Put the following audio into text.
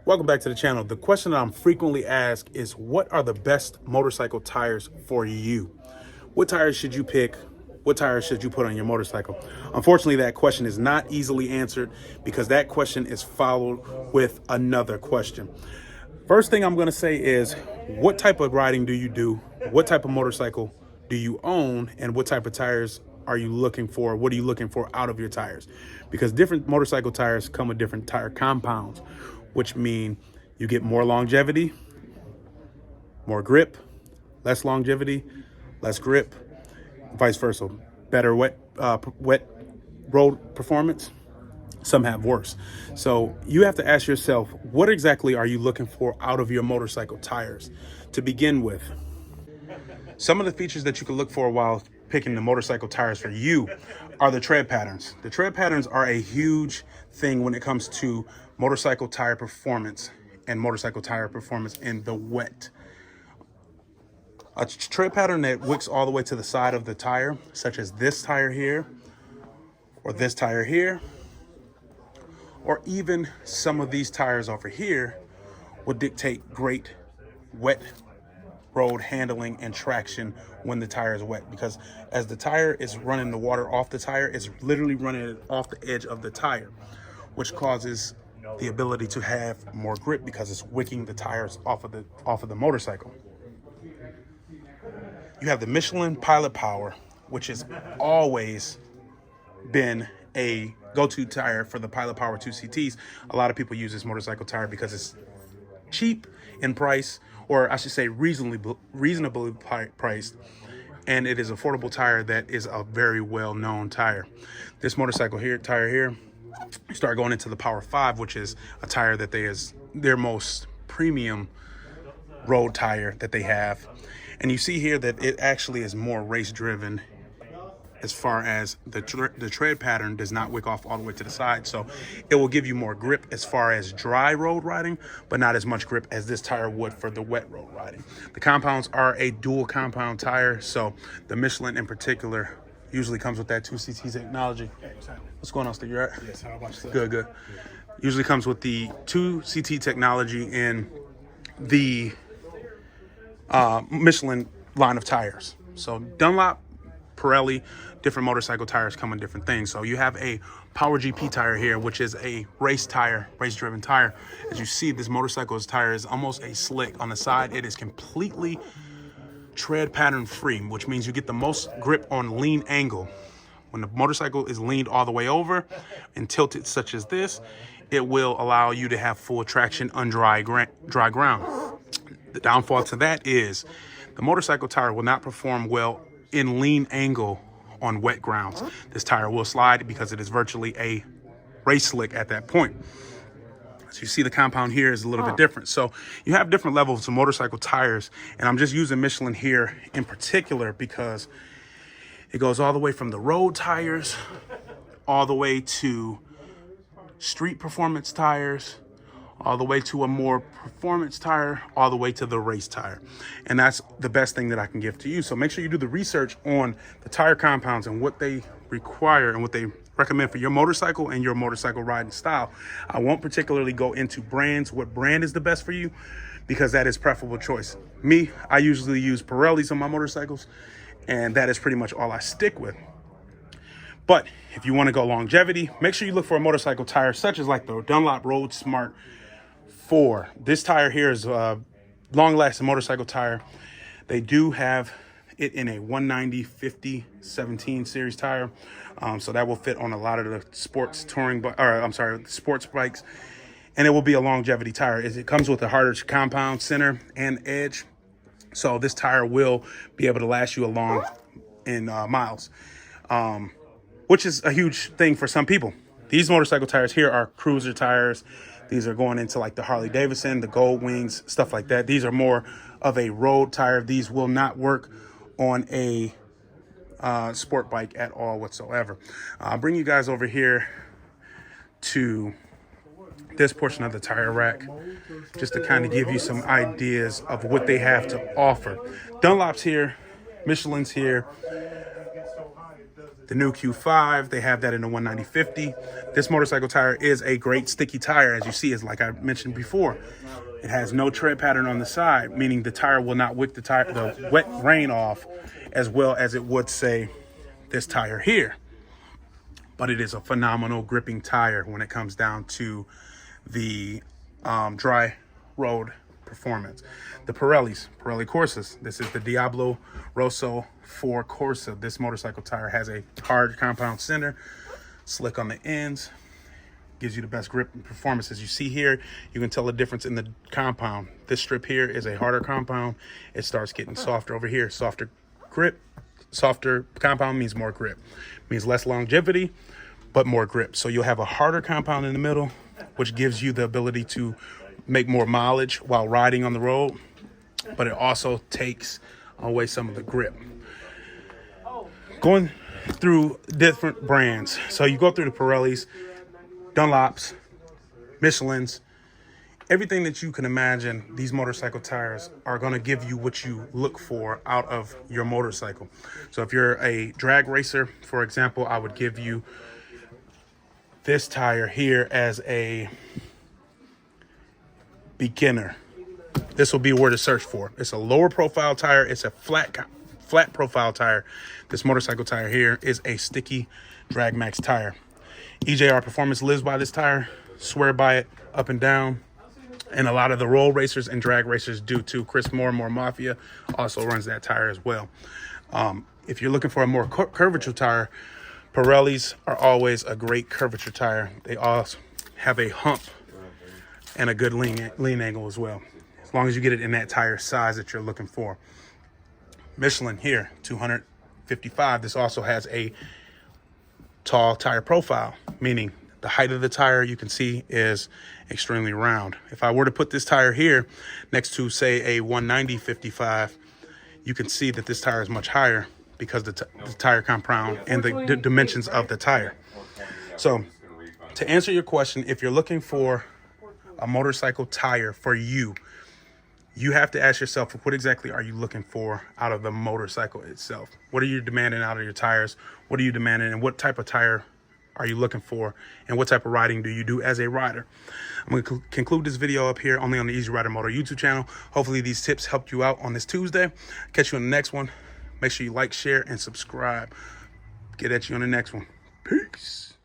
Welcome back to the channel. The question that I'm frequently asked is, what are the best motorcycle tires for you? What tires should you pick? What tires should you put on your motorcycle? Unfortunately, that question is not easily answered because that question is followed with another question. First thing I'm going to say is, what type of riding do you do? What type of motorcycle do you own? And what type of tires are you looking for? What are you looking for out of your tires? Because different motorcycle tires come with different tire compounds, which mean you get more longevity, more grip, less longevity, less grip, vice versa. Better wet road performance. Some have worse. So you have to ask yourself, what exactly are you looking for out of your motorcycle tires to begin with? Some of the features that you can look for while picking the motorcycle tires for you are the tread patterns. The tread patterns are a huge thing when it comes to motorcycle tire performance and motorcycle tire performance in the wet. A tread pattern that wicks all the way to the side of the tire, such as this tire here, or this tire here, or even some of these tires over here, will dictate great wet road handling and traction when the tire is wet, because as the tire is running the water off the tire, it's literally running it off the edge of the tire, which causes the ability to have more grip because it's wicking the tires off of the motorcycle. You have the Michelin Pilot Power, which has always been a go-to tire for the Pilot Power 2 CTs. A lot of people use this motorcycle tire because it's cheap in price, or I should say reasonably priced, and it is affordable tire that is a very well-known tire. This motorcycle tire here, you start going into the Power 5, which is a tire that is their most premium road tire that they have. And you see here that it actually is more race driven, as far as the tread pattern does not wick off all the way to the side. So it will give you more grip as far as dry road riding, but not as much grip as this tire would for the wet road riding. The compounds are a dual compound tire. So the Michelin in particular usually comes with that 2CT technology. What's going on, Steve? You all right? Yes, how about yourself? Good. Usually comes with the 2CT technology in the Michelin line of tires. So Dunlop, Pirelli, different motorcycle tires come in different things. So you have a Power GP tire here, which is a race tire, race-driven tire. As you see, this motorcycle's tire is almost a slick on the side. It is completely tread pattern free, which means you get the most grip on lean angle. When the motorcycle is leaned all the way over and tilted such as this, it will allow you to have full traction on dry ground. The downfall to that is the motorcycle tire will not perform well in lean angle on wet grounds. This tire will slide because it is virtually a race slick at that point. So you see the compound here is a little bit different. So you have different levels of motorcycle tires, and I'm just using Michelin here in particular because it goes all the way from the road tires all the way to street performance tires, all the way to a more performance tire, all the way to the race tire. And that's the best thing that I can give to you. So make sure you do the research on the tire compounds and what they require and what they recommend for your motorcycle and your motorcycle riding style. I won't particularly go into brands, what brand is the best for you, because that is preferable choice. Me, I usually use Pirellis on my motorcycles, and that is pretty much all I stick with. But if you want to go longevity, make sure you look for a motorcycle tire such as like the Dunlop Road Smart 4. This tire here is a long-lasting motorcycle tire. They do have it in a 190/50/17 series tire, so that will fit on a lot of the sports sports bikes, and it will be a longevity tire. It comes with a harder compound center and edge, so this tire will be able to last you a long in miles, which is a huge thing for some people. These motorcycle tires here are cruiser tires. These are going into like the Harley Davidson, the Gold Wings, stuff like that. These are more of a road tire. These will not work on a sport bike at all whatsoever. I'll bring you guys over here to this portion of the tire rack just to kind of give you some ideas of what they have to offer. Dunlop's here, Michelin's here. The new Q5, they have that in the 190/50. This motorcycle tire is a great sticky tire. As you see, is like I mentioned before. It has no tread pattern on the side, meaning the tire will not wick the wet rain off as well as it would, say, this tire here. But it is a phenomenal gripping tire when it comes down to the dry road performance. The Pirelli Corsas. This is the Diablo Rosso 4 Corsa. This motorcycle tire has a hard compound center, slick on the ends, gives you the best grip and performance. As you see here, you can tell the difference in the compound. This strip here is a harder compound. It starts getting softer over here. Softer grip, softer compound means more grip. Means less longevity, but more grip. So you'll have a harder compound in the middle, which gives you the ability to make more mileage while riding on the road, but it also takes away some of the grip. Going through different brands. So you go through the Pirellis, Dunlops, Michelin's, everything that you can imagine. These motorcycle tires are going to give you what you look for out of your motorcycle. So if you're a drag racer, for example, I would give you this tire here as a beginner. This will be where to search for. It's a lower profile tire. It's a flat profile tire. This motorcycle tire here is a sticky drag max tire. EJR Performance lives by this tire, swear by it up and down, and a lot of the roll racers and drag racers do too. Chris More Mafia also runs that tire as well. If you're looking for a more curvature tire, Pirellis are always a great curvature tire. They also have a hump and a good lean angle as well, as long as you get it in that tire size that you're looking for. Michelin here, 255. This also has a tall tire profile, meaning the height of the tire you can see is extremely round. If I were to put this tire here next to, say, a 190/55, you can see that this tire is much higher because the tire compound and the dimensions of the tire. So to answer your question, if you're looking for a motorcycle tire for you, you have to ask yourself, what exactly are you looking for out of the motorcycle itself? What are you demanding out of your tires? What are you demanding, and what type of tire are you looking for, and what type of riding do you do as a rider? I'm going to conclude this video up here only on the EazyRyderMoto YouTube channel. Hopefully these tips helped you out on this Tuesday. Catch you on the next one. Make sure you like, share, and subscribe. Get at you on the next one. Peace.